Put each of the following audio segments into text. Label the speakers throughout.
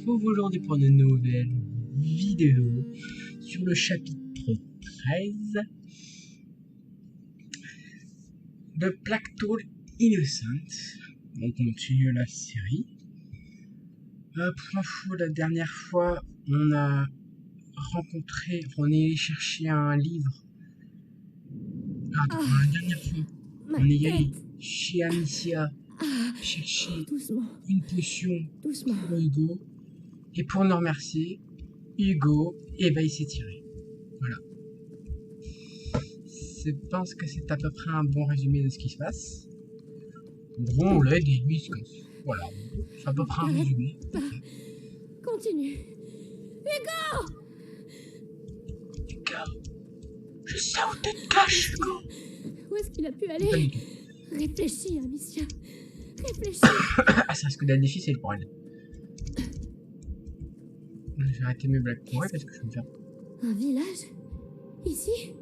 Speaker 1: retrouve aujourd'hui pour une nouvelle vidéo sur le chapitre 13 de Plague Tale Innocent. On continue la série. Pour info, la dernière fois, on a rencontré, on est allé chercher un livre. La dernière fois, on est allé chez Amicia chercher une potion pour Hugo. Et pour nous remercier, Hugo, il s'est tiré. Voilà. Je pense que c'est à peu près un bon résumé de ce qui se passe. En gros, on l'aide et lui il se casse. Voilà. C'est à peu près un résumé.
Speaker 2: Continue. Hugo!
Speaker 1: Hugo! Je sais où tu te caches, Hugo!
Speaker 2: Où est-ce qu'il a pu aller? Réfléchis, Amicia. Réfléchis.
Speaker 1: Ah, ça risque d'être difficile pour elle. Je vais arrêter mes blagues pour elle parce que je vais me faire...
Speaker 2: Un village? Ici?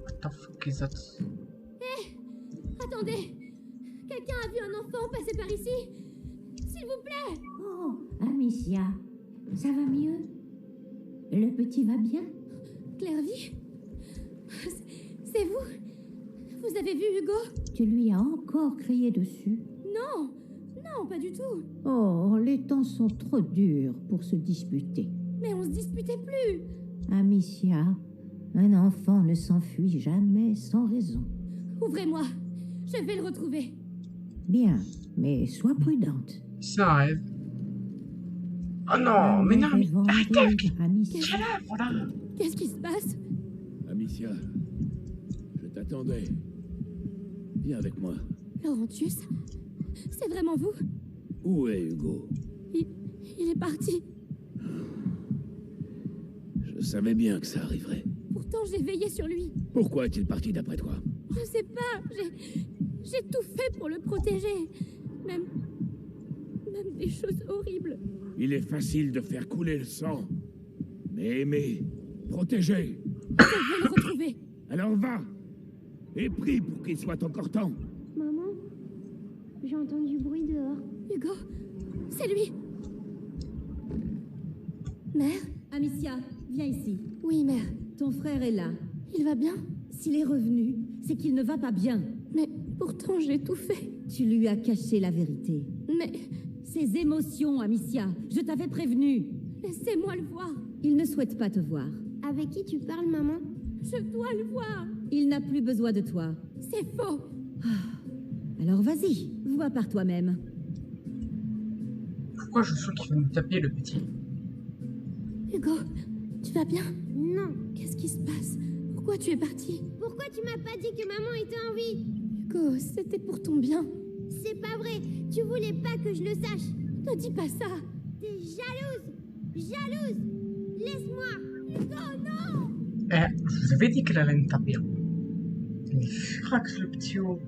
Speaker 1: Attends, faut que les autres...
Speaker 2: Hé! Attendez! Quelqu'un a vu un enfant passer par ici? S'il vous plaît!
Speaker 3: Oh, Amicia, ça va mieux? Le petit va bien?
Speaker 2: Clairvy? C'est vous? Vous avez vu Hugo?
Speaker 3: Tu lui as encore crié dessus?
Speaker 2: Non! Non, pas du tout!
Speaker 3: Oh, les temps sont trop durs pour se disputer.
Speaker 2: Mais on se disputait plus!
Speaker 3: Amicia, un enfant ne s'enfuit jamais sans raison.
Speaker 2: Ouvrez-moi! Je vais le retrouver!
Speaker 3: Bien, mais sois prudente.
Speaker 1: C'est un rêve. Oh non, mais non, mais arrêtez!
Speaker 3: Amicia.
Speaker 1: Voilà.
Speaker 2: Qu'est-ce qui se passe?
Speaker 4: Amicia, je t'attendais. Viens avec moi.
Speaker 2: Laurentius? C'est vraiment vous?
Speaker 4: Où est Hugo?
Speaker 2: Il est parti.
Speaker 4: Je savais bien que ça arriverait.
Speaker 2: Pourtant, j'ai veillé sur lui.
Speaker 4: Pourquoi est-il parti d'après toi?
Speaker 2: Je sais pas. J'ai tout fait pour le protéger. Même des choses horribles.
Speaker 4: Il est facile de faire couler le sang. Mais aimer, protéger.
Speaker 2: Je vais le retrouver.
Speaker 4: Alors va! Et prie pour qu'il soit encore temps.
Speaker 5: Maman, j'ai entendu du bruit dehors.
Speaker 2: Hugo, c'est lui. Mère?
Speaker 6: Amicia, viens ici.
Speaker 2: Oui, mère.
Speaker 6: Ton frère est là.
Speaker 2: Il va bien?
Speaker 6: S'il est revenu, c'est qu'il ne va pas bien.
Speaker 2: Mais pourtant, j'ai tout fait.
Speaker 6: Tu lui as caché la vérité.
Speaker 2: Mais
Speaker 6: Ses émotions, Amicia, je t'avais prévenu.
Speaker 2: laissez-moi le voir.
Speaker 6: Il ne souhaite pas te voir.
Speaker 5: Avec qui tu parles, maman?
Speaker 2: Je dois le voir.
Speaker 6: Il n'a plus besoin de toi.
Speaker 2: C'est faux.
Speaker 6: Alors vas-y, vois par toi-même.
Speaker 1: Pourquoi je sens qu'il va me taper, le petit?
Speaker 2: Hugo, tu vas bien?
Speaker 5: Non.
Speaker 2: Qu'est-ce qui se passe? Pourquoi tu es parti?
Speaker 5: Pourquoi tu m'as pas dit que maman était en vie?
Speaker 2: Hugo, c'était pour ton bien.
Speaker 5: C'est pas vrai. Tu voulais pas que je le sache.
Speaker 2: Ne dis pas ça.
Speaker 5: T'es jalouse. Jalouse. Laisse-moi.
Speaker 2: Hugo, non!
Speaker 1: Je vous avais dit qu'elle allait me taper. Il fraxe le petit haut.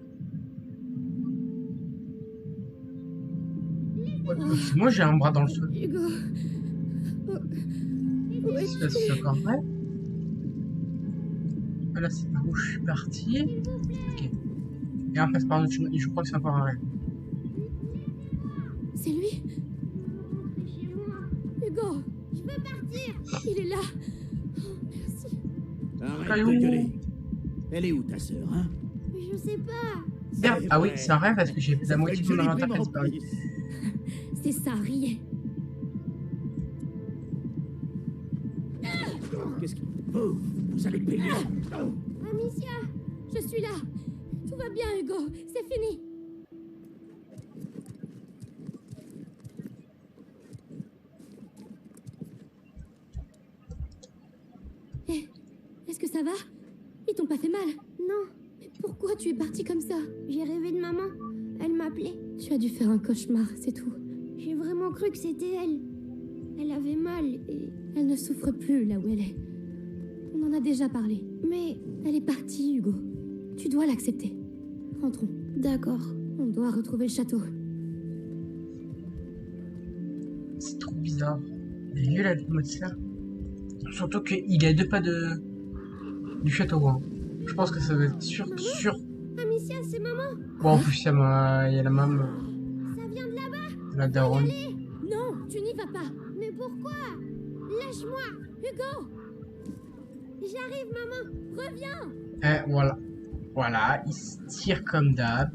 Speaker 1: Moi j'ai un bras dans le sol.
Speaker 2: Hugo. Où
Speaker 1: Ça,
Speaker 2: es-tu?
Speaker 1: c'est encore vrai. Voilà, c'est par où je suis parti. Ok. Et on passe par un autre chemin. Et je crois que c'est encore un rêve.
Speaker 2: C'est lui?
Speaker 5: Rentrez chez moi.
Speaker 2: Hugo,
Speaker 5: Je veux partir.
Speaker 2: il est là. Oh, merci.
Speaker 4: Arrête
Speaker 1: Caillou.
Speaker 4: de gueuler. Elle est où ta sœur, hein?
Speaker 5: Mais je sais pas.
Speaker 1: Merde, ah oui, c'est un rêve parce que j'ai la
Speaker 4: Ça
Speaker 1: moitié
Speaker 4: ferait
Speaker 1: de
Speaker 4: une
Speaker 1: mon
Speaker 4: jolie
Speaker 1: inventaire
Speaker 4: prime en
Speaker 1: disparu.
Speaker 2: C'est ça, riez.
Speaker 4: Qu'est-ce qui... Vous allez payer.
Speaker 5: Amicia.
Speaker 2: Je suis là. Tout va bien, Hugo. C'est fini. Hé, est-ce que ça va? Ils t'ont pas fait mal?
Speaker 5: Non.
Speaker 2: Mais pourquoi tu es parti comme ça?
Speaker 5: J'ai rêvé de maman. Elle m'appelait.
Speaker 2: Tu as dû faire un cauchemar, c'est tout.
Speaker 5: J'ai vraiment cru que c'était elle. Elle avait mal et...
Speaker 2: Elle ne souffre plus là où elle est. On en a déjà parlé.
Speaker 5: Mais...
Speaker 2: Elle est partie, Hugo. Tu dois l'accepter. Rentrons.
Speaker 5: D'accord.
Speaker 2: On doit retrouver le château.
Speaker 1: C'est trop bizarre. Il est vieux l'atmosphère. Surtout qu'il est à 2 pas du château. Hein. Je pense que ça va être sûr.
Speaker 5: Amicia, c'est maman.
Speaker 1: Bon, en plus, il y a la maman.
Speaker 5: Ça vient de là-bas.
Speaker 1: La daronne.
Speaker 2: Non, Hugo!
Speaker 5: J'arrive, maman.
Speaker 2: Reviens!
Speaker 1: Voilà. Voilà, il se tire comme d'hab.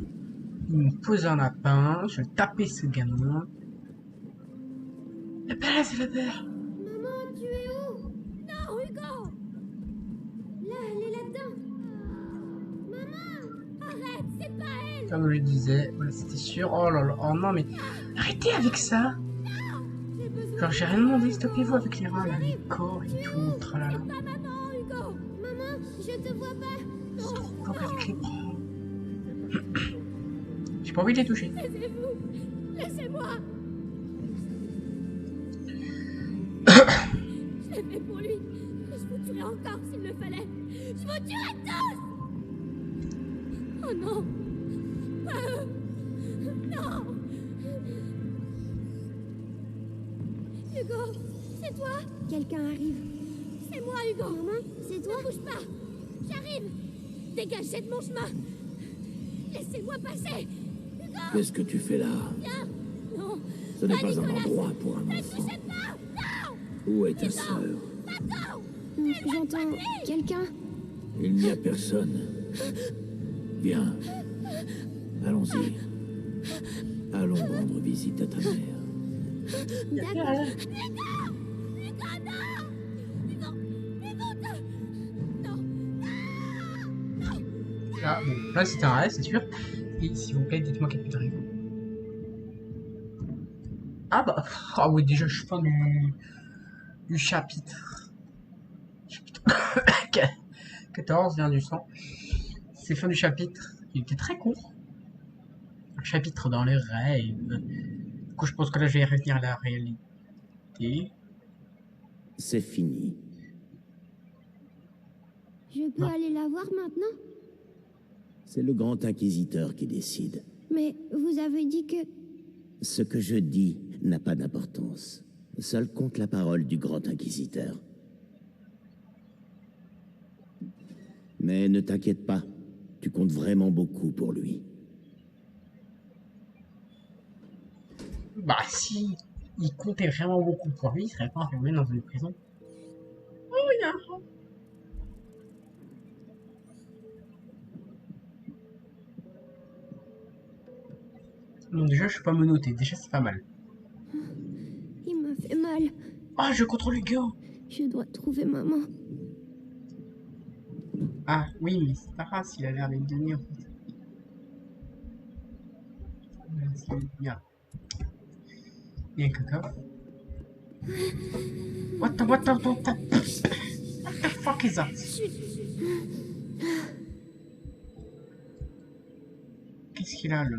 Speaker 1: Il me pose un lapin. Je vais taper ce gamin. La peur, c'est la peur.
Speaker 5: Maman, tu es où?
Speaker 2: Non, Hugo!
Speaker 5: Là, elle est là-dedans. Maman!
Speaker 2: Arrête, c'est pas elle!
Speaker 1: Comme je le disais, voilà, c'était sûr. Oh là là, oh non, mais arrêtez avec ça.
Speaker 2: J'ai besoin
Speaker 1: Genre, j'ai rien demandé, stoppez-vous avec les rats, là, les corps et tout, tralala.
Speaker 2: de ta maman, Hugo!
Speaker 5: Maman, je te vois pas.
Speaker 1: Stop avec les bras. J'ai pas envie de les toucher.
Speaker 2: Laissez-vous! Laissez-moi! Je l'ai fait pour lui. Je vous tuerai encore s'il le fallait. Je vous tuerai tous! Oh non! Pas eux! Non! Hugo, c'est toi?
Speaker 5: Quelqu'un arrive.
Speaker 2: C'est moi, Hugo!
Speaker 5: Maman, c'est toi?
Speaker 2: Ne bouge pas! J'arrive! Dégagez de mon chemin! Laissez-moi passer! Hugo!
Speaker 4: Qu'est-ce que tu fais là?
Speaker 2: Viens! Non!
Speaker 4: Ce n'est
Speaker 2: Pas
Speaker 4: pas un
Speaker 2: Nicolas.
Speaker 4: endroit pour un
Speaker 2: Ne
Speaker 4: enfant.
Speaker 2: touchez pas! Non!
Speaker 4: Où est ta sœur?
Speaker 2: Attends!
Speaker 5: J'entends quelqu'un.
Speaker 4: Il n'y a personne. Viens. Allons-y. Allons rendre visite à ta mère.
Speaker 5: D'accord.
Speaker 2: Hugo, non! Ils vont te... Non!
Speaker 1: Là, bon, là c'est un rêve, c'est sûr. Et s'il vous plaît, dites-moi qu'elle peut arriver. Ah bah, ah oui, déjà je suis fin du chapitre. Chapitre 14 vient du sang. C'est fin du chapitre. Il était très court. Un chapitre dans les rêves. Du coup, je pense que là je vais revenir à la réalité.
Speaker 7: C'est fini.
Speaker 5: Je peux
Speaker 1: Non.
Speaker 5: aller la voir maintenant?
Speaker 7: C'est le grand inquisiteur qui décide.
Speaker 5: Mais vous avez dit que...
Speaker 7: Ce que je dis n'a pas d'importance. Seul compte la parole du grand inquisiteur. Mais ne t'inquiète pas, tu comptes vraiment beaucoup pour lui.
Speaker 1: Bah si il comptait vraiment beaucoup pour lui, il serait pas enfermé dans une prison. Oh, il y a un rat. Bon, déjà, je suis pas menotté. Déjà, c'est pas mal.
Speaker 5: Il m'a fait mal.
Speaker 1: Ah, je contrôle le gars.
Speaker 5: Je dois trouver maman.
Speaker 1: Ah, oui, mais c'est pas grave s'il a l'air d'être donné, en fait. Bien. Il y a un caca. What the fuck is that? Qu'est-ce qu'il a, le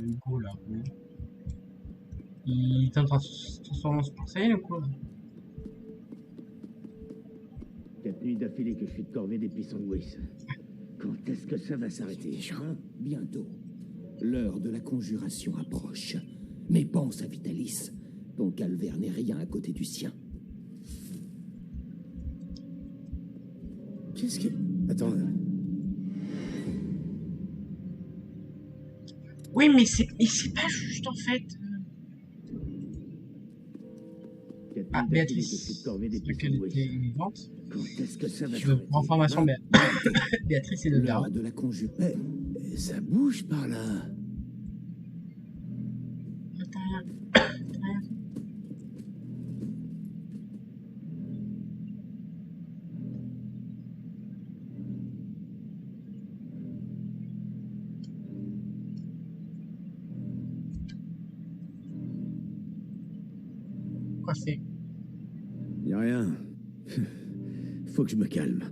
Speaker 1: Hugo, là? Oui. Il est en train de se transformer en Super ou quoi?
Speaker 7: 4 nuits d'affilée que je suis de corvée des pistons de Louis. Quand est-ce que ça va s'arrêter, hein?
Speaker 8: Bientôt. L'heure de la conjuration approche. Mais pense à Vitalis. Ton calvaire n'est rien à côté du sien.
Speaker 7: Qu'est-ce que... Attends.
Speaker 1: Oui, mais c'est pas juste, en fait. Ah, Béatrice, laquelle était vivante.
Speaker 7: Quand est-ce que ça va
Speaker 1: Je veux pour information, mais Béatrice est de
Speaker 8: L'heure
Speaker 1: garde.
Speaker 8: de la conjuration.
Speaker 7: Ça bouge par là.
Speaker 1: T'as rien. T'as rien. Quoi c'est?
Speaker 7: Y a rien. Faut que je me calme.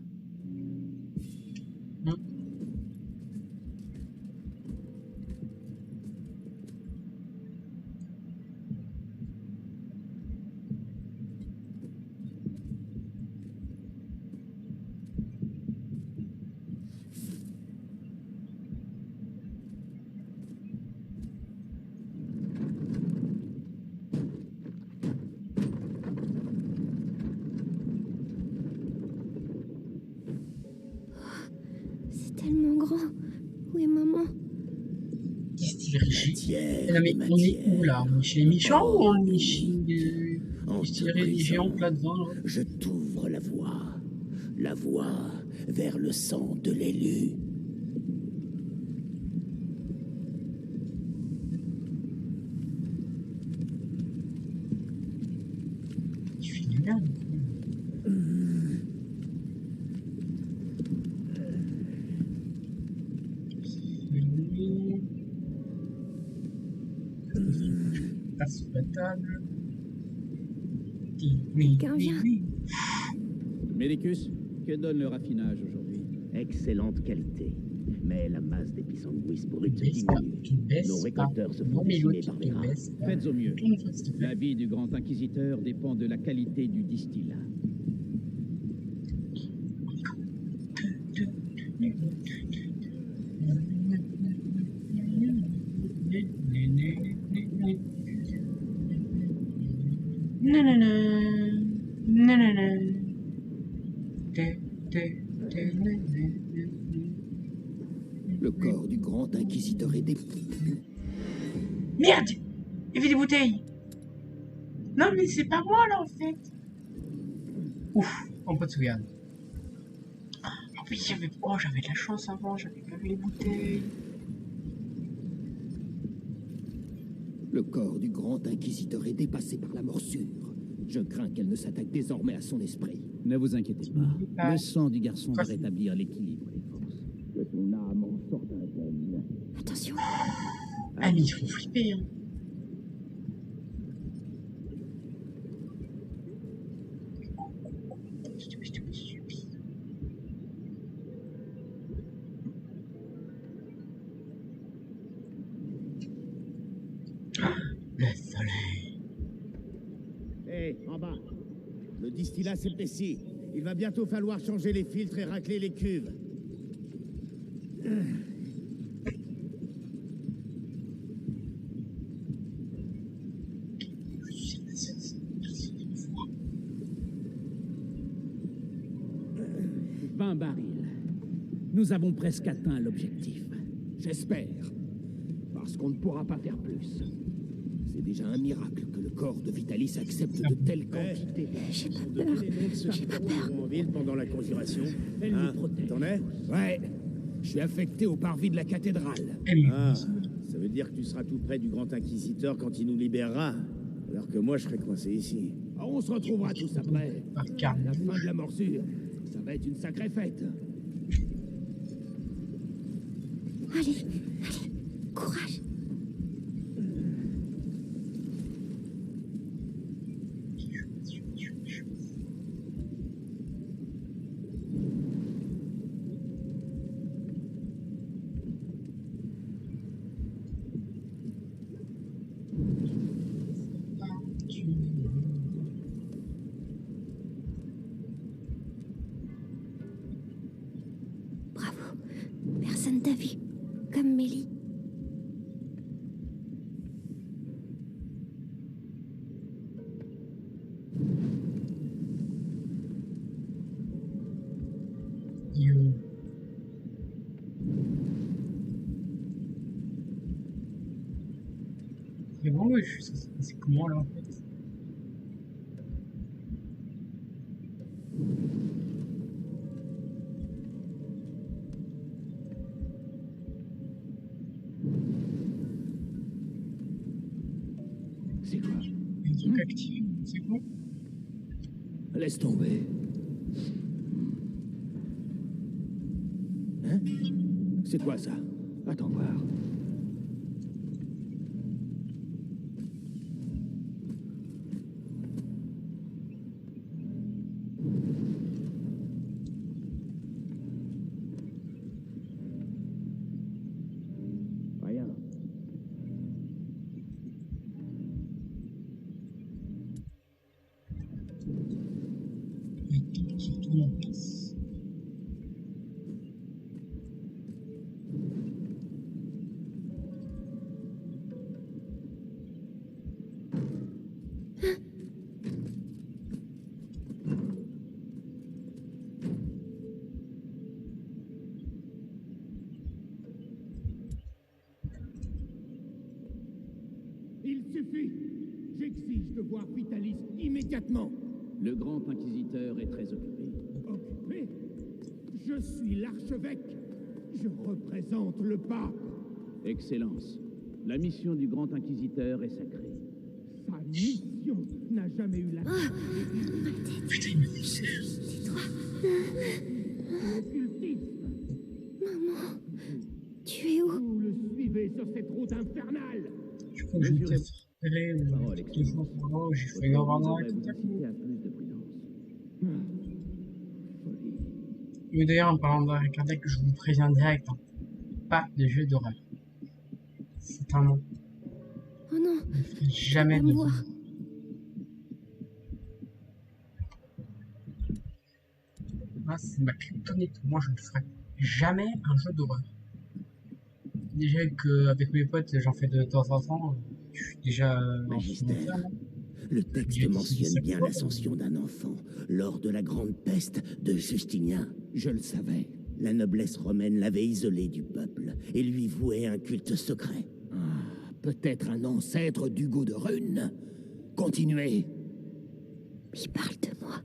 Speaker 5: C'est tellement grand. Où est maman?
Speaker 1: Qu'est-ce qu'il réfléchit?
Speaker 7: Matière,
Speaker 1: Non mais on est où là? On est chez les méchants ou on est chez les
Speaker 8: porte
Speaker 1: géante
Speaker 8: prison.
Speaker 1: là-dedans. Là.
Speaker 8: Je t'ouvre la voie vers le sang de l'élu.
Speaker 1: Tu finis bien. Passe sur la table.
Speaker 5: Quelqu'un vient.
Speaker 9: Médicus, que donne le raffinage aujourd'hui?
Speaker 7: Excellente qualité. Mais la masse des pissenguis pourrit
Speaker 1: Tu
Speaker 7: se
Speaker 1: baisses pas,
Speaker 7: diminue.
Speaker 1: tu baisses
Speaker 7: Nos
Speaker 1: pas.
Speaker 7: récolteurs se
Speaker 1: Non,
Speaker 7: font
Speaker 1: mais
Speaker 7: décimer
Speaker 1: l'autre,
Speaker 7: par
Speaker 1: tu
Speaker 7: les rats.
Speaker 1: baisses pas.
Speaker 9: Faites au mieux.
Speaker 1: Tourne une fois, s'il te plaît.
Speaker 9: La vie du grand inquisiteur dépend de la qualité du distillat.
Speaker 1: Nanana. Nanana.
Speaker 8: Le corps du grand inquisiteur est
Speaker 1: Merde! Il y avait des bouteilles! Non, mais c'est pas moi là en fait! Ouf, on peut se sauvegarde. En plus, j'avais de la chance avant, j'avais pas vu les bouteilles.
Speaker 8: Le corps du grand inquisiteur est dépassé par la morsure. Je crains qu'elle ne s'attaque désormais à son esprit.
Speaker 9: Ne vous inquiétez pas. Le sang du garçon va rétablir l'équilibre des forces.
Speaker 8: Que son âme en sorte indemne.
Speaker 5: Attention.
Speaker 1: Ah, mais il faut flipper, hein. Le soleil.
Speaker 7: Hé, en bas. Le distillat s'épaissit. Il va bientôt falloir changer les filtres et racler les cuves.
Speaker 8: « 20 barils. Nous avons presque atteint l'objectif. J'espère. Parce qu'on ne pourra pas faire plus. C'est déjà un miracle que le corps de Vitalis accepte de telles quantités.
Speaker 5: J'ai pas peur. J'ai pas peur.
Speaker 7: En ville pendant la conjuration.
Speaker 8: Elle nous protège.
Speaker 7: T'en es?
Speaker 8: Ouais. Je suis affecté au parvis de la cathédrale.
Speaker 7: Ah, ça veut dire que tu seras tout près du grand inquisiteur quand il nous libérera. Alors que moi, je serai coincé ici.
Speaker 8: Ah, on se retrouvera tous après.
Speaker 1: Par
Speaker 8: À
Speaker 1: carte.
Speaker 8: la fin de la morsure, ça va être une sacrée fête.
Speaker 5: Allez, courage. Bravo. Personne t'a vu. Comme Mélie.
Speaker 1: Yo. Mais bon, oui, c'est comment là en fait?
Speaker 8: C'est quoi?
Speaker 1: Un truc activé, c'est quoi?
Speaker 8: Laisse tomber. Hein? C'est quoi ça? Attends voir.
Speaker 7: Rien.
Speaker 1: Et tout qui tourne en place.
Speaker 8: Il suffit.
Speaker 7: J'exige de voir Vitalis immédiatement.
Speaker 8: Le grand inquisiteur est très occupé.
Speaker 7: Occupé? Je suis l'archevêque. Je représente le pape.
Speaker 8: Excellence, la mission du grand inquisiteur est sacrée.
Speaker 7: Sa mission n'a jamais eu la...
Speaker 1: Putain, il me fait cher.
Speaker 5: Tais-toi.
Speaker 7: L'occultisme.
Speaker 5: Maman, tu es où?
Speaker 7: Vous le suivez sur cette route infernale.
Speaker 1: Je crois que je me suis repéré deux jours avant, j'ai failli avoir un acte. Mais d'ailleurs, en parlant d'un Kardec, je vous préviens direct, hein. Pas de jeu d'horreur. C'est un nom.
Speaker 5: Oh non,
Speaker 1: Je ne ferai jamais
Speaker 5: me
Speaker 1: de
Speaker 5: voir.
Speaker 1: Ah, c'est ma kryptonite. Moi, je ne ferai jamais un jeu d'horreur. Déjà qu'avec mes potes, j'en fais de temps en temps. Je suis déjà en
Speaker 10: Magistère, le texte mentionne bien l'ascension d'un enfant lors de la grande peste de Justinien.
Speaker 8: Je le savais.
Speaker 10: La noblesse romaine l'avait isolé du peuple et lui vouait un culte secret.
Speaker 8: Ah, peut-être un ancêtre d'Hugo de Rune. Continuez.
Speaker 5: Il parle de moi.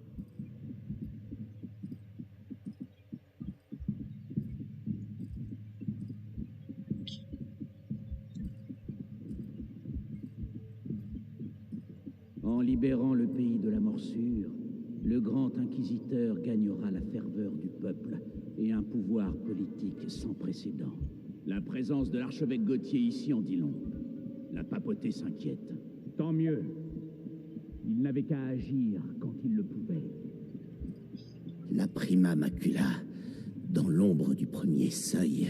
Speaker 9: En libérant le pays de la morsure, le grand inquisiteur gagnera la ferveur du peuple et un pouvoir politique sans précédent. La présence de l'archevêque Gauthier ici en dit long. La papauté s'inquiète. Tant mieux. Il n'avait qu'à agir quand il le pouvait.
Speaker 10: La prima macula, dans l'ombre du premier seuil,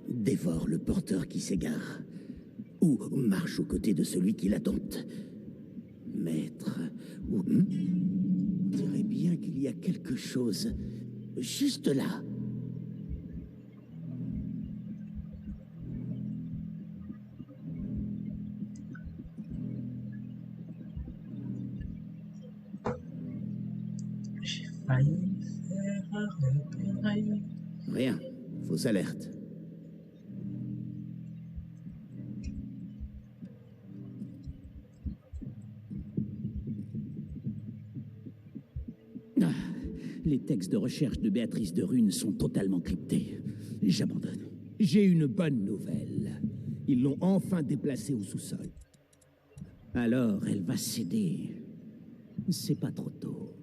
Speaker 10: dévore le porteur qui s'égare ou marche aux côtés de celui qui l'attente. Maître, ou... On dirait bien qu'il y a quelque chose juste là.
Speaker 1: J'ai failli faire un repérage.
Speaker 10: Rien, fausse alerte.
Speaker 9: Les textes de recherche de Béatrice de Rune sont totalement cryptés. J'abandonne.
Speaker 8: J'ai une bonne nouvelle. Ils l'ont enfin déplacée au sous-sol.
Speaker 9: Alors, elle va céder. C'est pas trop tôt.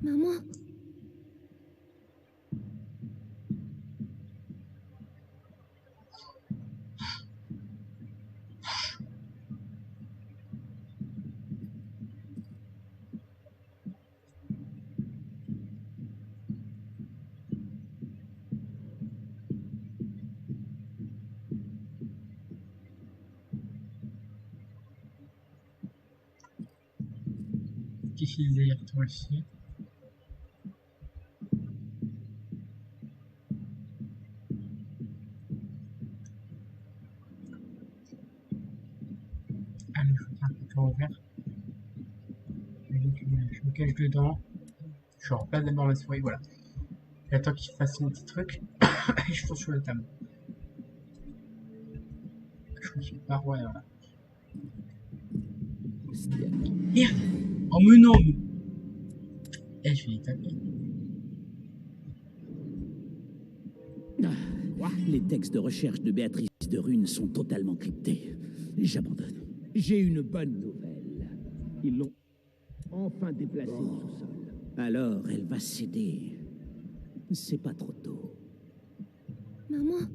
Speaker 5: Maman,
Speaker 1: Qu'est-ce qu'il y a derrière toi ici? Allez, je vais un peu ouvert. Je me cache dedans. Je repasse d'abord ma souris, voilà. J'attends qu'il fasse mon petit truc. Et je fonce sur la table. Je me suis pas, ouais, voilà. Merde! Oh mais non! Eh, je vais y taper.
Speaker 9: Les textes de recherche de Béatrice de Rune sont totalement cryptés. J'abandonne.
Speaker 8: J'ai une bonne nouvelle. Ils l'ont enfin déplacée au sous-sol.
Speaker 9: Alors, elle va céder. C'est pas trop tôt.
Speaker 5: maman,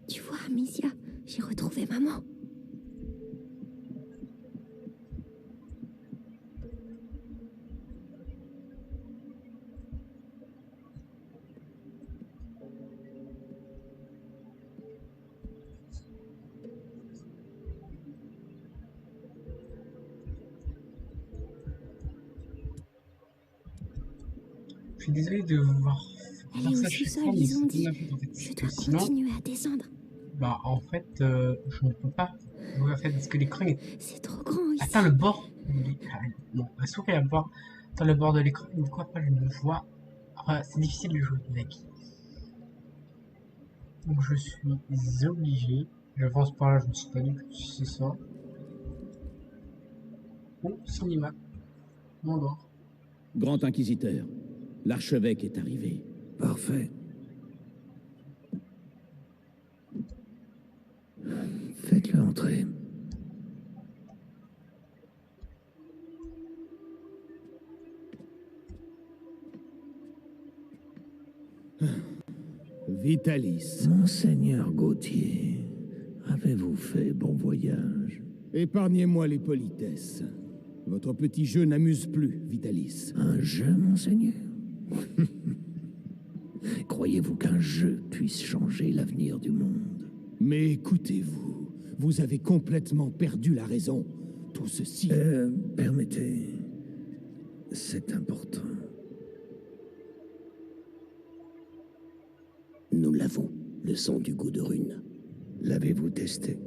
Speaker 5: tu vois, Amicia, j'ai retrouvé maman.
Speaker 1: Je suis désolé de vous voir.
Speaker 5: Elle
Speaker 1: Alors
Speaker 5: est
Speaker 1: ça,
Speaker 5: au
Speaker 1: je suis
Speaker 5: sous-sol,
Speaker 1: pas, mais
Speaker 5: ils ont
Speaker 1: c'est
Speaker 5: dit.
Speaker 1: ma faute, en fait.
Speaker 5: Je dois
Speaker 1: Sinon,
Speaker 5: continuer à descendre.
Speaker 1: bah en fait, je ne peux pas. En fait, parce que l'écran est
Speaker 5: C'est trop grand ici.
Speaker 1: atteint le bord. Non, la souris à bord Dans le bord de l'écran, il ne croit pas, je ne vois. Ah, c'est difficile de jouer avec. Donc je suis obligé. J'avance par là, je ne sais pas du tout si c'est ça. Oh, cinéma. Mordor.
Speaker 9: Grand Inquisiteur, l'archevêque est arrivé.
Speaker 10: Parfait. Faites-le entrer.
Speaker 7: Vitalis.
Speaker 10: Monseigneur Gauthier, avez-vous fait bon voyage?
Speaker 7: Épargnez-moi les politesses. Votre petit jeu n'amuse plus, Vitalis.
Speaker 10: Un jeu, monseigneur? Croyez-vous qu'un jeu puisse changer l'avenir du monde?
Speaker 7: Mais écoutez-vous, vous avez complètement perdu la raison. Tout ceci...
Speaker 10: Permettez, c'est important. Nous l'avons, le sang du goût de rune. L'avez-vous testé?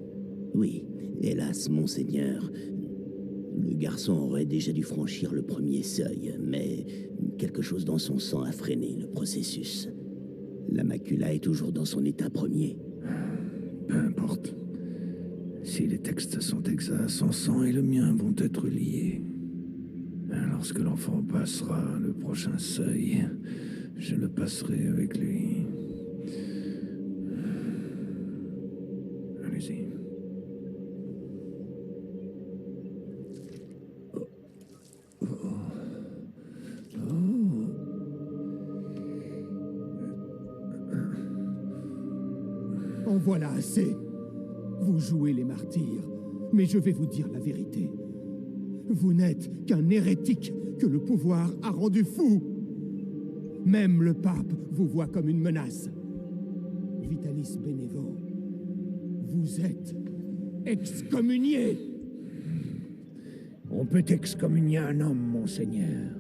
Speaker 10: Oui, hélas, monseigneur. Le garçon aurait déjà dû franchir le premier seuil, mais quelque chose dans son sang a freiné le processus. La macula est toujours dans son état premier. Peu importe. Si les textes sont exacts, son sang et le mien vont être liés. Lorsque l'enfant passera le prochain seuil, je le passerai avec lui. Allez-y.
Speaker 7: En voilà assez. Vous jouez les martyrs, mais je vais vous dire la vérité. Vous n'êtes qu'un hérétique que le pouvoir a rendu fou. Même le pape vous voit comme une menace. Vitalis Bénévent, vous êtes excommunié.
Speaker 8: On peut excommunier un homme, monseigneur,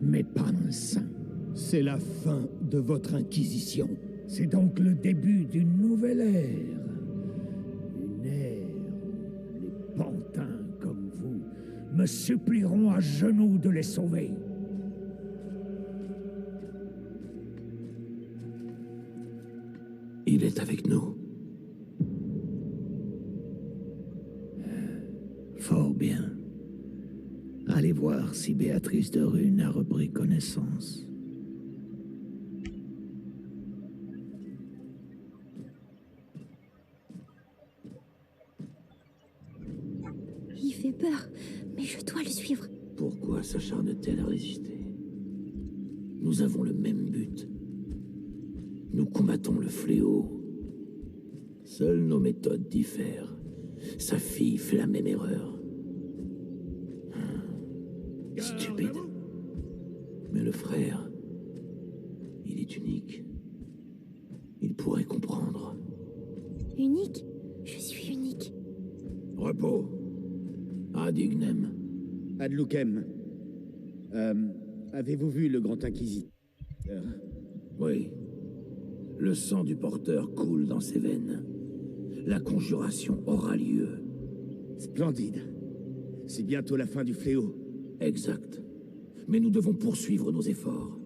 Speaker 8: mais pas un saint.
Speaker 7: C'est la fin de votre inquisition.
Speaker 8: C'est donc le début d'une nouvelle ère. Une ère où les pantins comme vous me supplieront à genoux de les sauver.
Speaker 10: Il est avec nous. Fort bien. Allez voir si Béatrice de Rune a repris connaissance.
Speaker 5: Il fait peur, mais je dois le suivre.
Speaker 10: Pourquoi s'acharne-t-elle à résister? Nous avons le même but. Nous combattons le fléau. Seules nos méthodes diffèrent. Sa fille fait la même erreur. Stupide. Mais le frère, il est unique. Il pourrait comprendre.
Speaker 5: Unique? Je suis unique.
Speaker 10: Repos. Ad ignem.
Speaker 7: Ad lucem. Avez-vous vu le grand inquisiteur?
Speaker 10: Oui. Le sang du porteur coule dans ses veines. La conjuration aura lieu.
Speaker 7: Splendide. C'est bientôt la fin du fléau.
Speaker 10: Exact. Mais nous devons poursuivre nos efforts.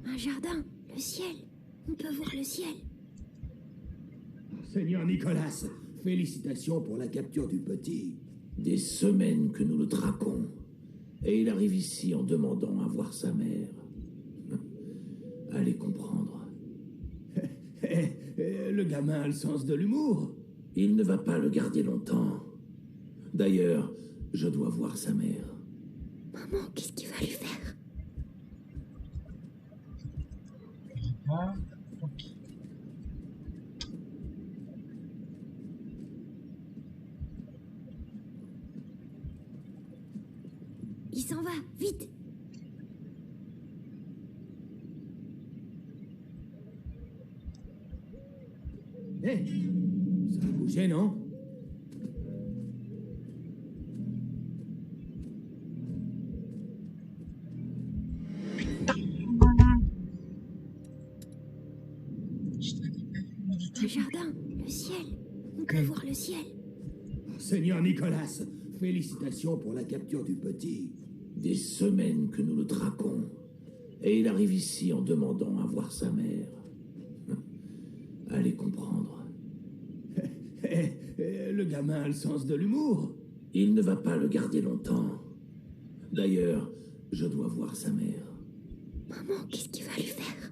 Speaker 5: Un jardin, le ciel. On peut voir le ciel.
Speaker 7: Seigneur Nicolas, félicitations pour la capture du petit.
Speaker 10: Des semaines que nous le traquons. Et il arrive ici en demandant à voir sa mère. Allez comprendre.
Speaker 7: Le gamin a le sens de l'humour.
Speaker 10: Il ne va pas le garder longtemps. D'ailleurs, je dois voir sa mère.
Speaker 5: Maman, qu'est-ce qu'il va lui faire?
Speaker 1: Ah, ok.
Speaker 5: vite.
Speaker 7: Hé, ça a bougé, non?
Speaker 5: Un jardin, le ciel. On peut voir le ciel.
Speaker 7: Seigneur Nicolas, félicitations pour la capture du petit.
Speaker 10: Des semaines que nous le traquons. Et il arrive ici en demandant à voir sa mère. Allez comprendre.
Speaker 7: Le gamin a le sens de l'humour.
Speaker 10: Il ne va pas le garder longtemps. D'ailleurs, je dois voir sa mère.
Speaker 5: Maman, qu'est-ce qu'il va lui faire?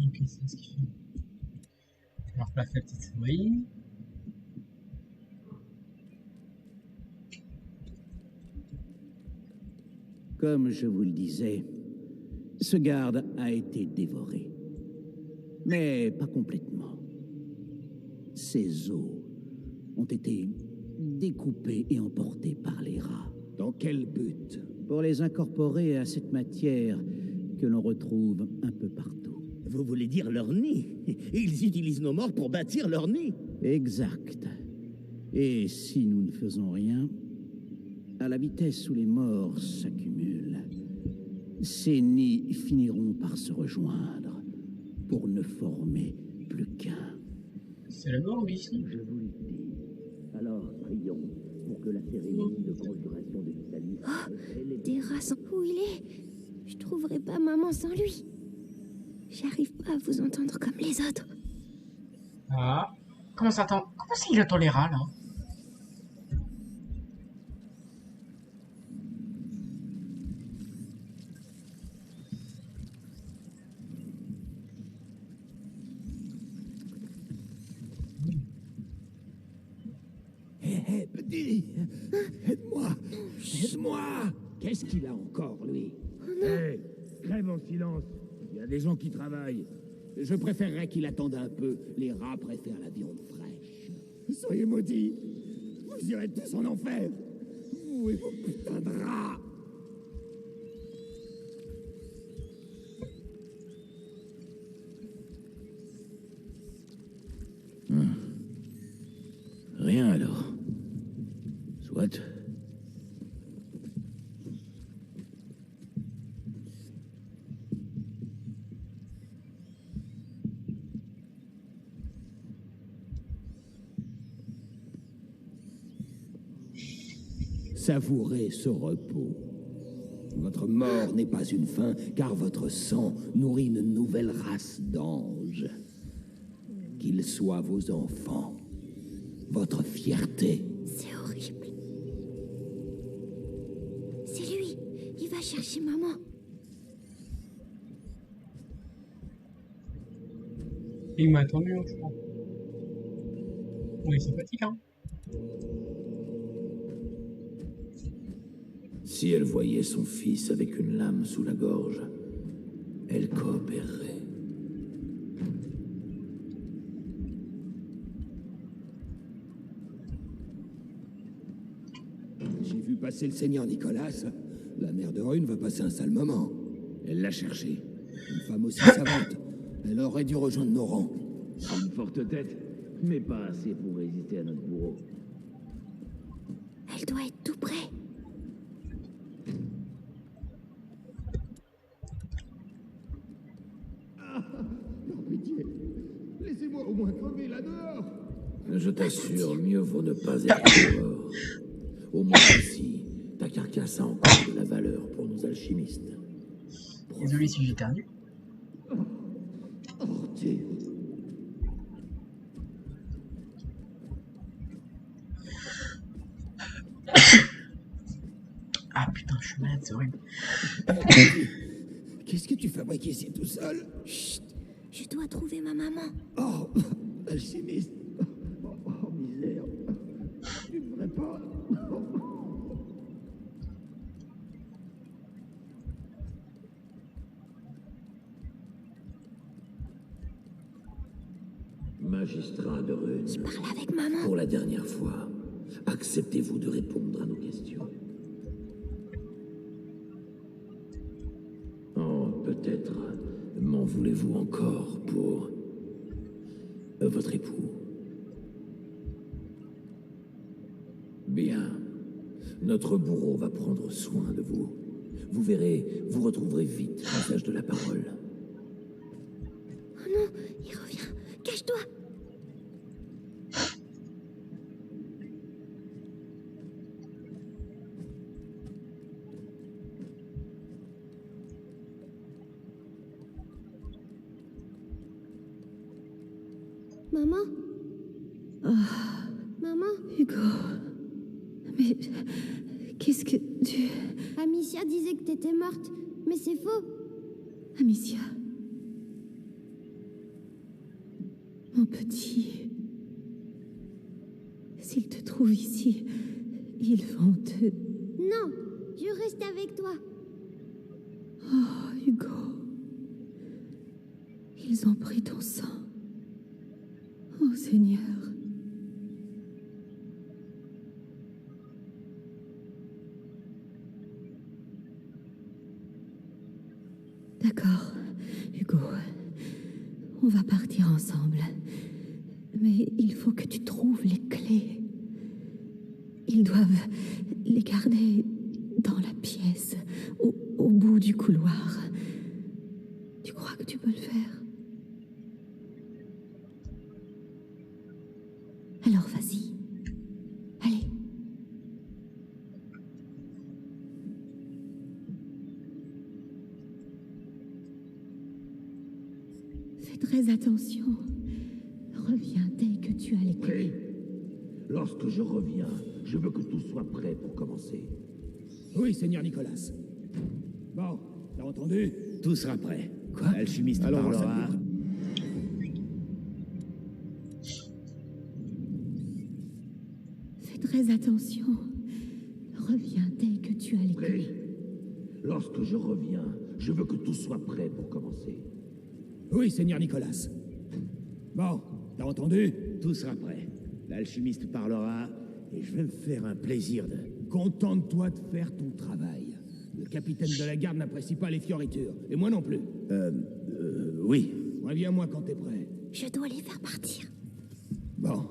Speaker 1: Ok, c'est ce qu'il fait. Alors, place la petite souris.
Speaker 9: Comme je vous le disais, ce garde a été dévoré. Mais pas complètement. Ses os ont été découpés et emportés par les rats.
Speaker 7: Dans quel but?
Speaker 9: Pour les incorporer à cette matière que l'on retrouve un peu partout.
Speaker 10: Vous voulez dire leur nid? Ils utilisent nos morts pour bâtir leur nid?
Speaker 9: Exact. Et si nous ne faisons rien, à la vitesse où les morts s'accumulent, ces nids finiront par se rejoindre pour ne former plus qu'un.
Speaker 1: C'est la mort ici.
Speaker 9: Je vous le dis. Alors prions pour que la cérémonie de conjuration de Vitalis...
Speaker 5: Oh, des rats sans... Où il est? Je trouverai pas maman sans lui. J'arrive pas à vous entendre comme les autres.
Speaker 1: Ah. Comment ça attend? Comment ça il attend les rats là?
Speaker 7: Hé, petit, aide-moi, aide-moi.
Speaker 8: Qu'est-ce qu'il a encore, lui?
Speaker 4: Hé, crève en silence. Il y a des gens qui travaillent.
Speaker 8: Je préférerais qu'il attende un peu. Les rats préfèrent la viande fraîche.
Speaker 7: Soyez maudits. Vous irez tous en enfer. Vous et vos putains de rats.
Speaker 10: Rien alors. Soit.
Speaker 7: Savourez ce repos. Votre mort n'est pas une fin, car votre sang nourrit une nouvelle race d'anges. Qu'ils soient vos enfants, votre fierté.
Speaker 5: C'est horrible. C'est lui. Il va chercher maman.
Speaker 1: Il m'a attendu, je crois. Oui, sympathique, hein.
Speaker 10: Si elle voyait son fils avec une lame sous la gorge, elle coopérerait.
Speaker 7: J'ai vu passer le seigneur Nicolas. La mère de Rune va passer un sale moment. Elle l'a cherché. Une femme aussi savante. Elle aurait dû rejoindre nos rangs.
Speaker 9: Une forte tête, mais pas assez pour résister à notre bourreau.
Speaker 5: Elle doit être tout près.
Speaker 7: Laissez-moi au moins crever là dehors.
Speaker 10: Je t'assure, mieux vaut ne pas être dehors. Au moins ici, ta carcasse a encore de la valeur pour nos alchimistes.
Speaker 1: Désolé si j'éternue. Ah putain, je suis malade, c'est horrible.
Speaker 7: Qu'est-ce que tu fabriques ici tout seul?
Speaker 5: Chut, je dois trouver ma maman.
Speaker 7: Oh, alchimiste. Oh, misère. Tu ne devrais pas.
Speaker 10: Magistrat de Rune,
Speaker 5: Je parle avec maman.
Speaker 10: pour la dernière fois, acceptez-vous de répondre à nos questions? Oh, peut-être m'en voulez-vous encore pour votre époux? Bien. Notre bourreau va prendre soin de vous. Vous verrez, vous retrouverez vite l'usage de la parole.
Speaker 5: Oh non, il revient. Cache-toi. Maman? Maman?
Speaker 6: Hugo. Mais. Qu'est-ce que tu.
Speaker 5: Amicia disait que t'étais morte, mais c'est faux.
Speaker 6: Amicia. Mon petit. S'ils te trouvent ici, ils vont te.
Speaker 5: Non, je reste avec toi.
Speaker 6: Oh, Hugo. Ils ont pris ton sang. Oh, Seigneur. D'accord, Hugo. On va partir ensemble. Mais il faut que tu trouves les clés. Ils doivent les garder dans la pièce, au bout du couloir. Tu crois que tu peux le faire? Alors vas-y. Allez. Fais très attention. Reviens dès que tu as les clés.
Speaker 10: Oui. Lorsque je reviens, je veux que tout soit prêt pour commencer.
Speaker 8: Oui, Seigneur Nicolas. Bon, t'as entendu?
Speaker 9: Tout sera prêt.
Speaker 8: Quoi?
Speaker 9: L'alchimiste
Speaker 8: Alors,
Speaker 9: parlera.
Speaker 6: Fais très attention. Reviens dès que tu as les
Speaker 10: Oui.
Speaker 6: clés.
Speaker 10: Lorsque je reviens, je veux que tout soit prêt pour commencer.
Speaker 8: Oui, Seigneur Nicolas. Bon, t'as entendu?
Speaker 9: Tout sera prêt. L'alchimiste parlera et je vais me faire un plaisir de...
Speaker 8: Contente-toi de faire ton travail. Le capitaine de la garde n'apprécie pas les fioritures. Et moi non plus.
Speaker 9: Oui.
Speaker 8: Reviens-moi quand t'es prêt.
Speaker 5: Je dois les faire partir.
Speaker 8: Bon,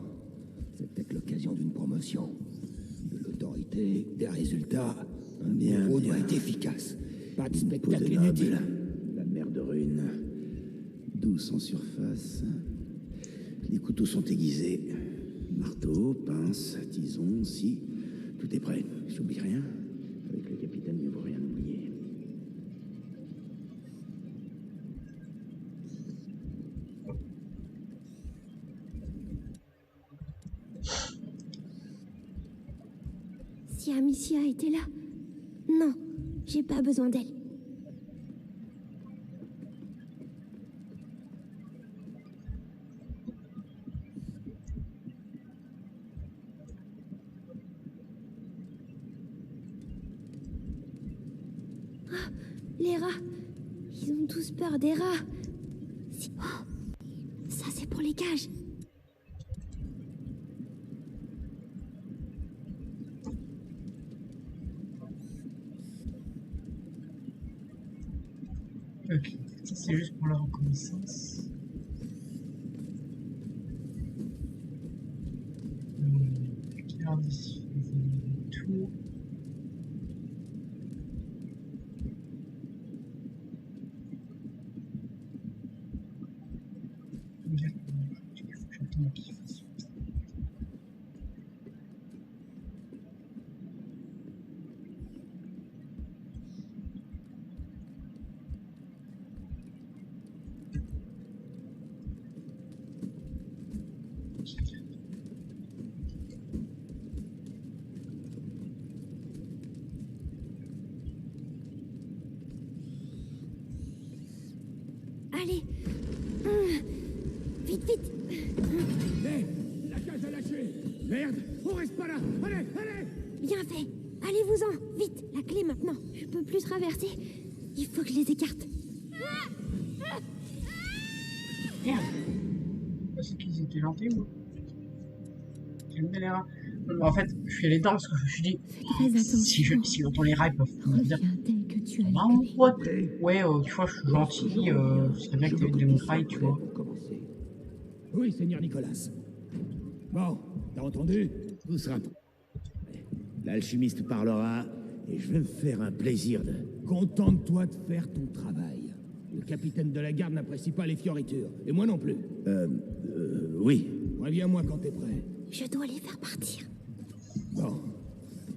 Speaker 8: c'est peut-être l'occasion d'une promotion. De l'autorité, des résultats. Un
Speaker 10: Bien,
Speaker 8: bourreau
Speaker 10: bien.
Speaker 8: doit être efficace. Pas de
Speaker 10: Peau de
Speaker 8: spectacle
Speaker 10: noble,
Speaker 8: inutile.
Speaker 10: la mer de Rune, douce en surface. Les couteaux sont aiguisés. Marteau, pince, tison, scie. Tout est prêt. J'oublie rien. Avec le capitaine, mieux vaut rien oublier.
Speaker 5: Si Amicia était là... Non, j'ai pas besoin d'elle. Ah, les rats. Ils ont tous peur des rats. Oh, ça c'est pour les cages.
Speaker 1: Ok, ça c'est juste pour la reconnaissance. Regarde ici, tout. Donc, il faut se-
Speaker 5: Allez. Vite, vite.
Speaker 8: Hé, la cage a lâché. Merde, on reste pas là. Allez, allez.
Speaker 5: Bien fait. Allez-vous-en. Vite, la clé maintenant. Je peux plus traverser. Il faut que je les écarte.
Speaker 1: Merde. Parce qu'ils étaient lentés ou j'ai une galère. En fait, je suis allé dedans parce que je me suis dit,
Speaker 3: Fais très attention.
Speaker 1: si j'entends les rats, ils peuvent me dire,
Speaker 3: Reviens dès que tu as
Speaker 1: non,
Speaker 3: les clés.
Speaker 1: what? Ouais, tu vois, je suis gentil, ce serait bien que tu aies des mitrailles, tu vois.
Speaker 9: Pour commencer.
Speaker 8: Oui, Seigneur Nicolas. Bon, t'as entendu?
Speaker 10: Tout sera prêt. L'alchimiste parlera et je vais me faire un plaisir de...
Speaker 8: Contente-toi de faire ton travail. Le capitaine de la garde n'apprécie pas les fioritures. Et moi non plus.
Speaker 10: Oui.
Speaker 8: Reviens-moi quand t'es prêt.
Speaker 5: Je dois les faire partir.
Speaker 8: Bon,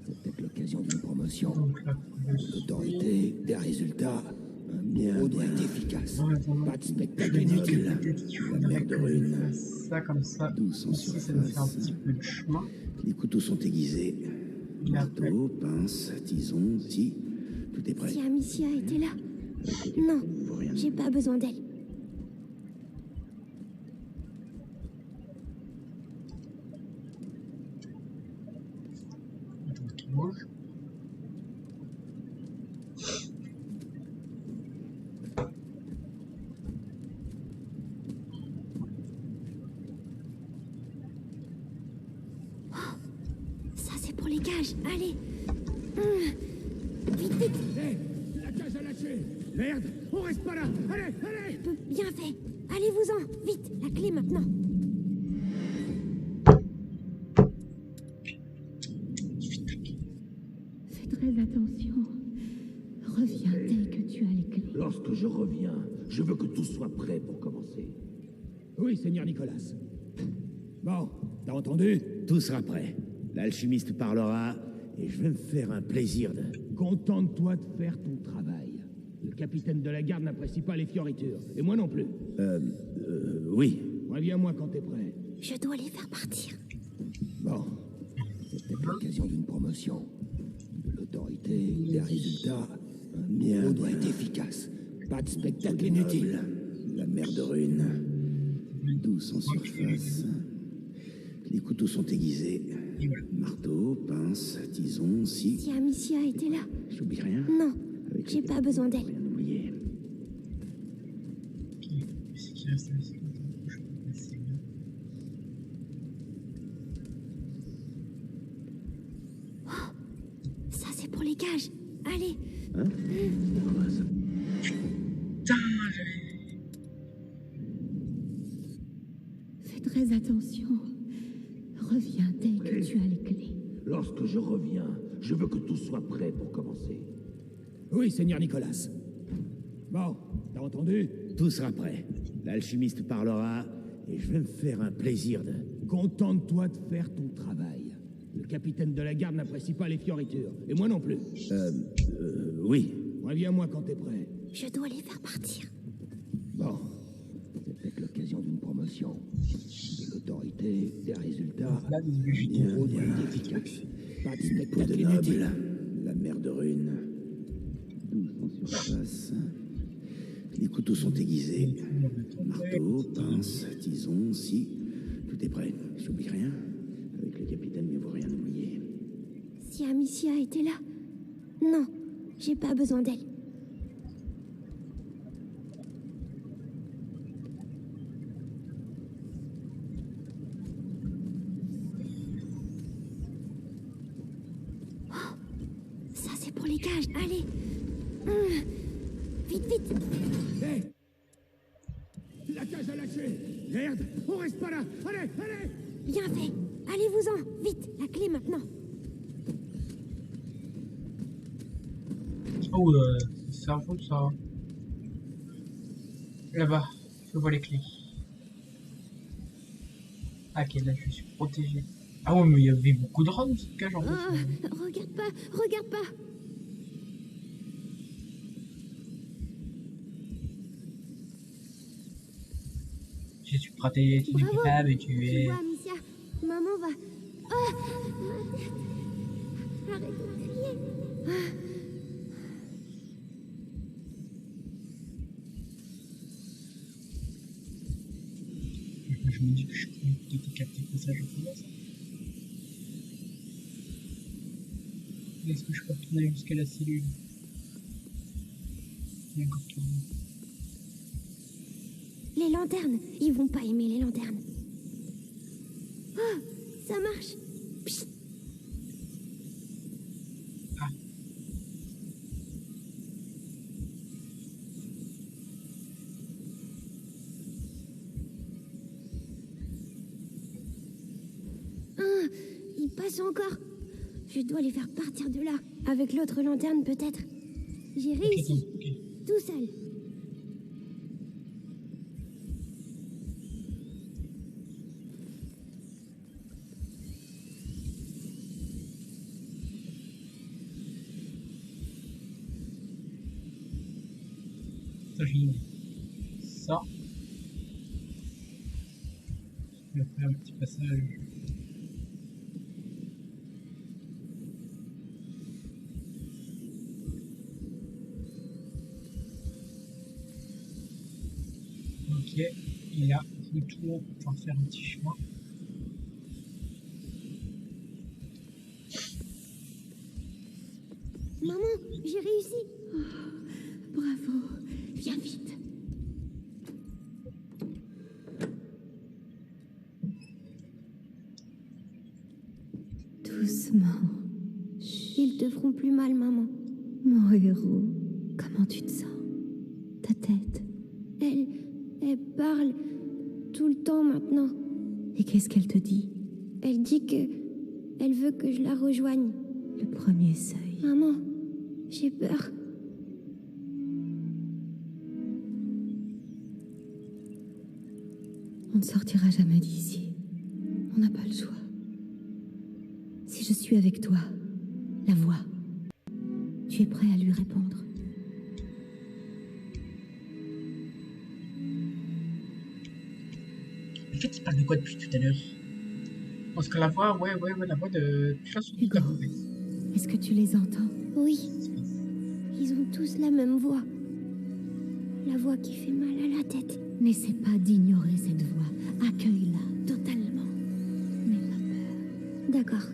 Speaker 8: c'est peut-être l'occasion d'une promotion.
Speaker 1: Donc là,
Speaker 8: L'autorité, des résultats, un bien doit être efficace. Pas de spectacle
Speaker 1: je
Speaker 8: inutile.
Speaker 1: la
Speaker 8: merde de rune.
Speaker 1: Ça comme ça.
Speaker 10: Douce en
Speaker 1: Ici, ça nous fait un petit peu de chemin.
Speaker 10: Les couteaux sont aiguisés.
Speaker 1: Et après,
Speaker 10: Marteau, pince, tison, scie. Tout est prêt.
Speaker 5: Si Amicia était là. Non, j'ai pas besoin d'elle.
Speaker 1: attends qu'il bouge.
Speaker 5: Ça, c'est pour les cages. Allez. Vite, vite.
Speaker 8: Hé, la cage a lâché. Merde, on reste pas là. Allez, allez.
Speaker 5: Bien fait. Allez-vous-en. Vite, la clé maintenant.
Speaker 3: Fais très attention. Reviens dès que tu as les clés.
Speaker 9: Lorsque je reviens, je veux que tout soit prêt pour commencer.
Speaker 8: Oui, Seigneur Nicolas. Bon, t'as entendu?
Speaker 10: Tout sera prêt. L'alchimiste parlera et je vais me faire un plaisir de...
Speaker 8: Contente-toi de faire ton travail. Le capitaine de la garde n'apprécie pas les fioritures. Et moi non plus.
Speaker 10: Oui.
Speaker 8: Reviens-moi quand t'es prêt.
Speaker 5: Je dois les faire partir.
Speaker 8: Bon, c'est peut-être l'occasion d'une promotion. De l'autorité, des résultats, un bien doit être efficace. Pas de spectacle inutile.
Speaker 10: La mer de rune. Douce en surface. Les couteaux sont aiguisés. Marteau, pince, tison, scie.
Speaker 5: Si Amicia était là.
Speaker 10: J'oublie rien.
Speaker 5: Non,
Speaker 10: Avec
Speaker 5: j'ai
Speaker 10: les
Speaker 5: pas besoin d'elle.
Speaker 10: Rien oublié.
Speaker 1: Ce qui reste à faire, je peux passer là.
Speaker 5: Ça, c'est pour les cages. Allez.
Speaker 10: Hein? C'est quoi ça?
Speaker 1: Putain, j'avais...
Speaker 3: Fais très attention. Reviens dès que tu as les clés.
Speaker 9: Lorsque je reviens, je veux que tout soit prêt pour commencer.
Speaker 8: Oui, Seigneur Nicolas. Bon, t'as entendu?
Speaker 10: Tout sera prêt. L'alchimiste parlera et je vais me faire un plaisir de...
Speaker 8: Contente-toi de faire ton travail. Le capitaine de la garde n'apprécie pas les fioritures. Et moi non plus.
Speaker 10: Oui.
Speaker 8: Reviens-moi quand t'es prêt.
Speaker 5: Je dois les faire partir.
Speaker 8: Bon, c'est peut-être l'occasion d'une promotion. De l'autorité, des résultats,
Speaker 1: Là, du
Speaker 8: bien doit être efficace. Pas de
Speaker 10: Peau
Speaker 8: spectacle
Speaker 10: de
Speaker 8: inutile.
Speaker 10: noble. La mer de rune. Douce en surface. Les couteaux sont aiguisés. Marteau, pince, tison, scie. Tout est prêt. J'oublie rien. Avec le capitaine, mieux vaut rien oublier.
Speaker 5: Si Amicia était là. Non, j'ai pas besoin d'elle. Ça, c'est pour les cages. Allez. Vite, vite.
Speaker 8: Hé, la cage a lâché. Merde, on reste pas là. Allez, allez.
Speaker 5: Bien fait. Allez-vous-en. Vite, la clé maintenant.
Speaker 1: Oh, c'est un fond, ça. Là-bas, je vois les clés. Ah, ok, là je suis protégé. Ah ouais, mais il y avait beaucoup de rats dans cette cage en fait.
Speaker 5: Oh, regarde pas, regarde pas.
Speaker 1: Je suis protégé, tu n'es pas habitué.
Speaker 5: Tu vois, Amicia, maman va... Oh, ma tête. Arrête de crier.
Speaker 1: Je me dis que je peux peut-être capter que ça, je commence. Est-ce que je peux retourner jusqu'à la cellule? Il y a encore tout.
Speaker 5: Les lanternes, ils vont pas aimer les lanternes. Oh, ça marche. Psst.
Speaker 1: Ah.
Speaker 5: Ah, ils passent encore. Je dois les faire partir de là. Avec l'autre lanterne, peut-être. J'ai réussi.
Speaker 1: Okay.
Speaker 5: Tout seul.
Speaker 1: Ça, j'ai ça. Je vais faire un petit passage. Ok, et là, je tourne pour pouvoir faire un petit chemin.
Speaker 5: Maman, j'ai réussi.
Speaker 6: Oh, bravo. Viens vite. Doucement.
Speaker 5: Ils te feront plus mal, maman.
Speaker 6: Mon héros, comment tu te sens? Ta tête?
Speaker 5: Elle parle tout le temps maintenant.
Speaker 6: Et qu'est-ce qu'elle te dit?
Speaker 5: Elle dit que... Elle veut que je la rejoigne.
Speaker 6: Le premier seuil.
Speaker 5: Maman, j'ai peur.
Speaker 6: On ne sortira jamais d'ici. On n'a pas le choix. Si je suis avec toi, la voix, tu es prêt à lui répondre?
Speaker 1: En fait, il parle de quoi depuis tout à l'heure? Parce que la voix, ouais, la voix de...
Speaker 6: Hugo, est-ce que tu les entends?
Speaker 5: Oui. Ils ont tous la même voix. La voix qui fait mal à la tête.
Speaker 6: N'essaie pas d'ignorer cette voix. Accueille-la totalement. N'aie pas peur.
Speaker 5: D'accord.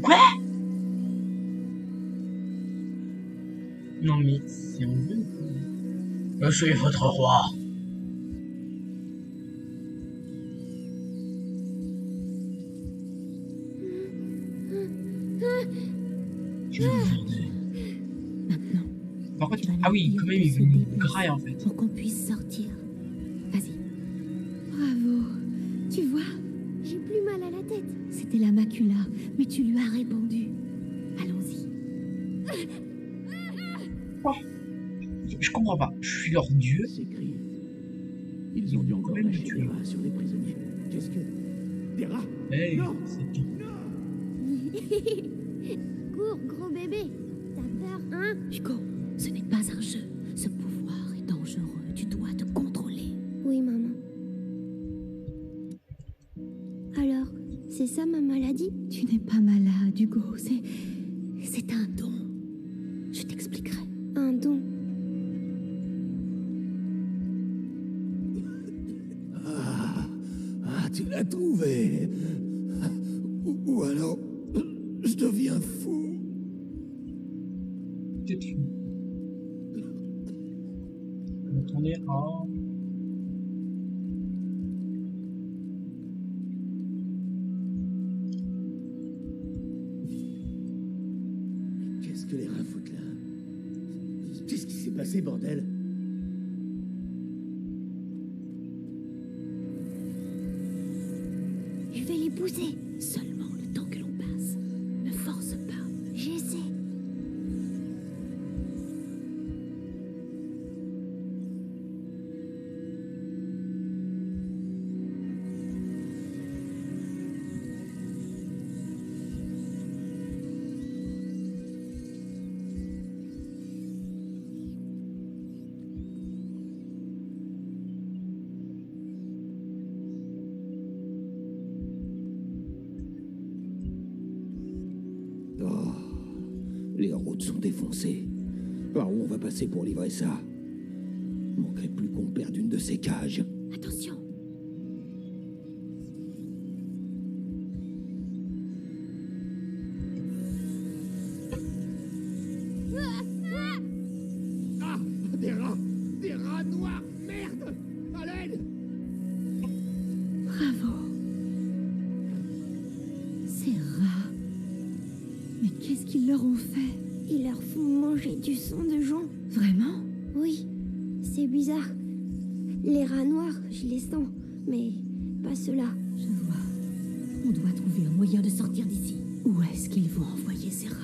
Speaker 1: Quoi? Non mais c'est en jeu. Je suis votre roi. Je vais vous faire
Speaker 6: Maintenant.
Speaker 1: Par contre, ah oui, quand même, il veut nous grailler en fait.
Speaker 6: Pour qu'on puisse sortir. Vas-y. Bravo. Tu vois?
Speaker 5: J'ai plus mal à la tête.
Speaker 6: C'était la macula, mais tu lui as répondu. Allons-y.
Speaker 1: Oh. Je comprends pas. Je suis leur dieu.
Speaker 9: S'écrie. Ils ont dû encore lâcher des rats sur les prisonniers.
Speaker 8: Qu'est-ce que... Des rats?
Speaker 1: Hey,
Speaker 8: non,
Speaker 1: c'est tout.
Speaker 5: Cours, gros bébé. T'as peur, hein?
Speaker 6: Hugo, ce n'est pas un jeu. Ce pouvoir est dangereux. Tu dois te contrôler.
Speaker 5: Oui, maman. Alors, c'est ça ma maladie?
Speaker 6: Tu n'es pas malade, Hugo. C'est un don. Je t'expliquerai.
Speaker 5: Un don.
Speaker 10: Tu l'as trouvé. Ou alors, je deviens fou.
Speaker 1: Peut-être fou. On va tourner à...
Speaker 10: Qu'est-ce que les rats foutent là? Qu'est-ce qui s'est passé, bordel?
Speaker 5: Je vais les pousser.
Speaker 6: Seulement le temps que l'on passe. Ne force pas.
Speaker 5: J'essaie.
Speaker 7: routes sont défoncées. Par où on va passer pour livrer ça? Manquerait plus qu'on perde une de ces cages.
Speaker 5: Attention.
Speaker 7: Ah! Des rats! Des rats noirs! Merde! À l'aide!
Speaker 6: Bravo. Ces rats. Mais qu'est-ce qu'ils leur ont fait?
Speaker 5: Ils leur font manger du sang de gens.
Speaker 6: Vraiment?
Speaker 5: Oui, c'est bizarre. Les rats noirs, je les sens, mais pas ceux-là.
Speaker 6: Je vois. On doit trouver un moyen de sortir d'ici. Où est-ce qu'ils vont envoyer ces rats?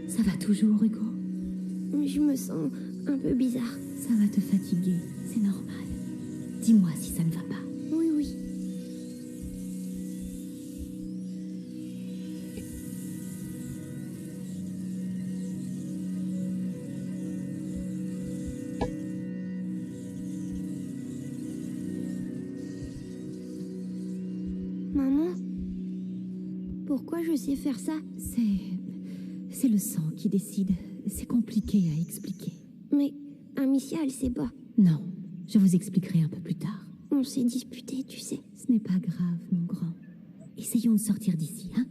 Speaker 6: Ça va toujours, Hugo?
Speaker 5: Je me sens un peu bizarre.
Speaker 6: Ça va te fatiguer, c'est normal. Dis-moi si ça ne va pas.
Speaker 5: Oui, oui. Maman, pourquoi je sais faire ça?
Speaker 6: C'est le sang qui décide. C'est compliqué à expliquer.
Speaker 5: Mais Amicia, elle sait pas.
Speaker 6: Non, je vous expliquerai un peu plus tard.
Speaker 5: On s'est disputés, tu sais.
Speaker 6: Ce n'est pas grave, mon grand. Essayons de sortir d'ici, hein?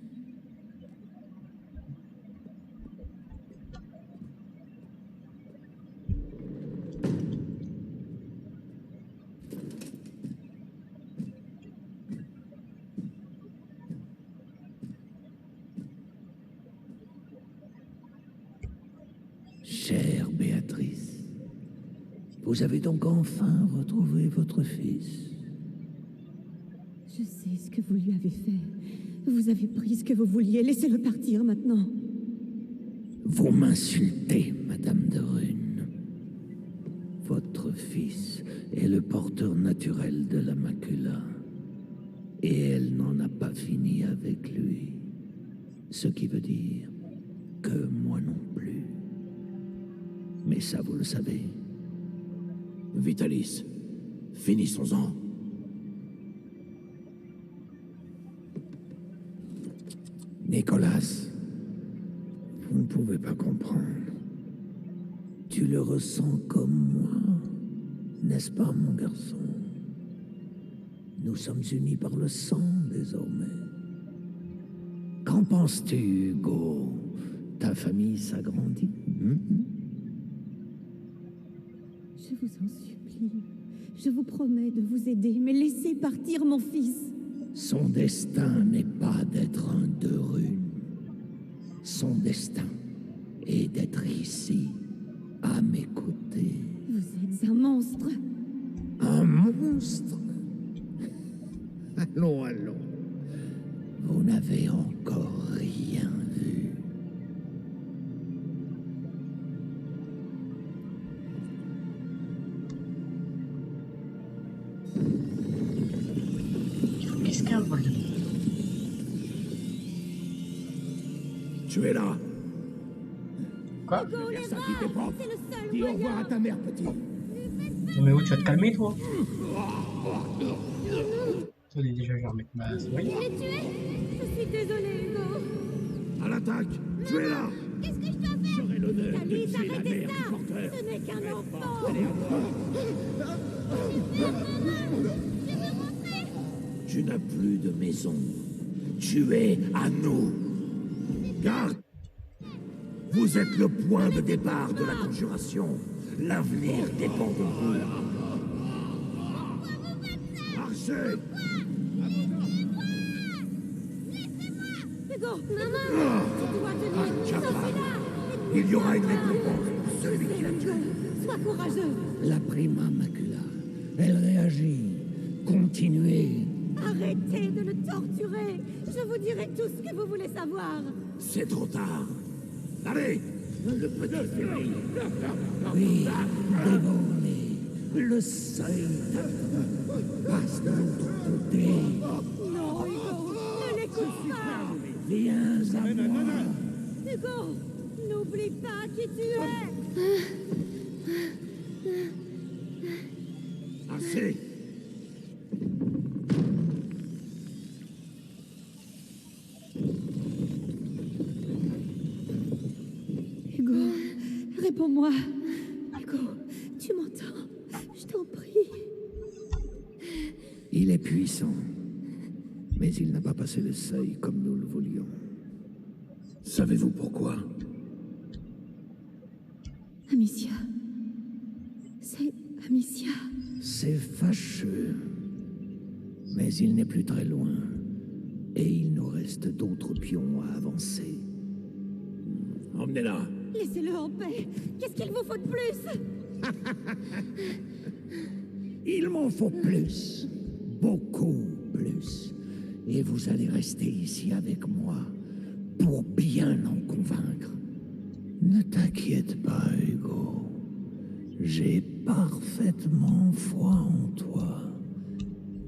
Speaker 10: Chère Béatrice, vous avez donc enfin retrouvé votre fils.
Speaker 6: Je sais ce que vous lui avez fait. Vous avez pris ce que vous vouliez. Laissez-le partir maintenant.
Speaker 10: Vous m'insultez, Madame de Rune. Votre fils est le porteur naturel de la macula. Et elle n'en a pas fini avec lui. Ce qui veut dire que moi non plus. Mais ça, vous le savez.
Speaker 7: Vitalis, finissons-en.
Speaker 10: Nicolas, vous ne pouvez pas comprendre. Tu le ressens comme moi, n'est-ce pas, mon garçon? Nous sommes unis par le sang, désormais. Qu'en penses-tu, Hugo? Ta famille s'agrandit?
Speaker 6: Je vous en supplie. Je vous promets de vous aider, mais laissez partir mon fils.
Speaker 10: Son destin n'est pas d'être un de Rune. Son destin est d'être ici, à mes côtés.
Speaker 6: Vous êtes un monstre.
Speaker 10: Un monstre? Allons, allons. Vous n'avez encore rien vu.
Speaker 1: Qu'est-ce qu'un vol de...
Speaker 7: Tu es là.
Speaker 1: Quoi?
Speaker 7: Ça qui t'est propre. Dis au revoir à ta mère, petit.
Speaker 1: Non mais où tu vas te calmer, toi? Attendez, déjà, je vais remettre ma souris.
Speaker 2: Je l'ai tué. Je suis désolée, Hugo.
Speaker 7: À l'attaque. Tu es là.
Speaker 2: Qu'est-ce que je dois faire?
Speaker 7: J'aurai l'honneur de
Speaker 2: Alice,
Speaker 7: tuer la
Speaker 2: arrêtez
Speaker 7: mère
Speaker 2: ça.
Speaker 7: du porteur.
Speaker 2: Ce n'est qu'un enfant.
Speaker 7: Allez, à moi. Tu n'as plus de maison. Tu es à nous. Garde. Vous êtes le point de départ de la conjuration. L'avenir dépend de vous. Marchez.
Speaker 2: Hugo, maman, tu dois tenir. Je suis là.
Speaker 7: Il y aura une récompense pour celui qui l'a tué.
Speaker 2: Sois courageux.
Speaker 10: La prima macula. Elle réagit. Continuez.
Speaker 2: Arrêtez de le torturer. Je vous dirai tout ce que vous voulez savoir.
Speaker 7: C'est trop tard. Allez, le petit fébrile.
Speaker 10: Oui, dévorez. Le seuil passe de l'autre côté.
Speaker 2: Non, Hugo, ne l'écoute
Speaker 10: Viens à moi.
Speaker 2: Hugo, n'oublie pas qui tu es.
Speaker 4: Assez.
Speaker 6: Hugo, réponds-moi. Hugo, tu m'entends? Je t'en prie.
Speaker 10: Il est puissant, mais il n'a pas passé le seuil comme nous le voulions. Savez-vous pourquoi?
Speaker 6: Amicia. C'est Amicia.
Speaker 10: C'est fâcheux, mais il n'est plus très loin. Et il nous reste d'autres pions à avancer.
Speaker 4: Emmenez-la.
Speaker 2: Laissez-le en paix. Qu'est-ce qu'il vous faut de plus?
Speaker 10: Il m'en faut plus. Beaucoup plus. Et vous allez rester ici avec moi pour bien en convaincre. Ne t'inquiète pas, Hugo. J'ai parfaitement foi en toi.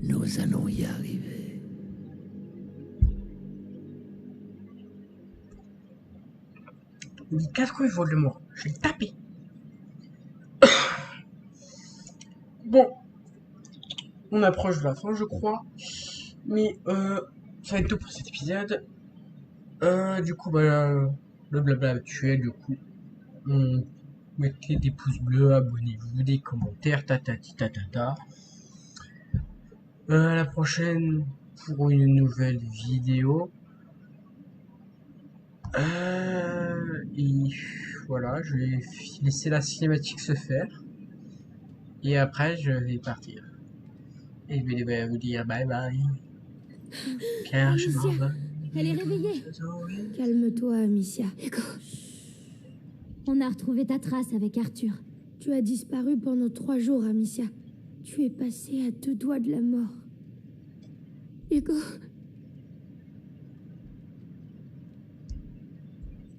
Speaker 10: Nous allons y arriver.
Speaker 1: Il dit casse-couille Voldemort. Je vais le taper. Bon. On approche de la fin, je crois. Mais ça va être tout pour cet épisode. Du coup, bah, le blabla actuel, du coup. Mettez des pouces bleus, abonnez-vous, des commentaires, tatati tatata. À la prochaine pour une nouvelle vidéo. Et voilà, je vais laisser la cinématique se faire. Et après, je vais partir. Et je vais vous dire bye bye. Car je m'en vais.
Speaker 2: Elle est réveillée.
Speaker 5: Calme-toi, Amicia.
Speaker 2: Hugo. On a retrouvé ta trace avec Arthur.
Speaker 5: Tu as disparu pendant 3 jours, Amicia. Tu es passée à 2 doigts de la mort. Hugo.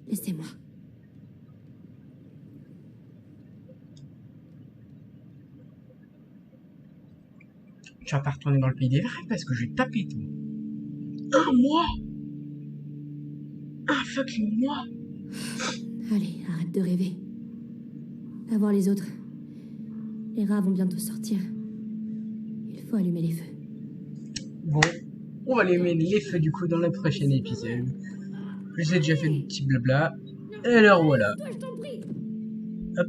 Speaker 2: Laissez-moi.
Speaker 1: Tu vas pas retourner dans le pays des vrais parce que j'ai tapé tout. Un mois. Un fucking mois.
Speaker 2: Allez, arrête de rêver. Va voir les autres. Les rats vont bientôt sortir. Il faut allumer les feux.
Speaker 1: Bon, on va allumer les feux du coup dans le prochain épisode. Je vous ai déjà fait le petit blabla. Et alors voilà.
Speaker 2: Toi, je t'en prie.
Speaker 1: Hop.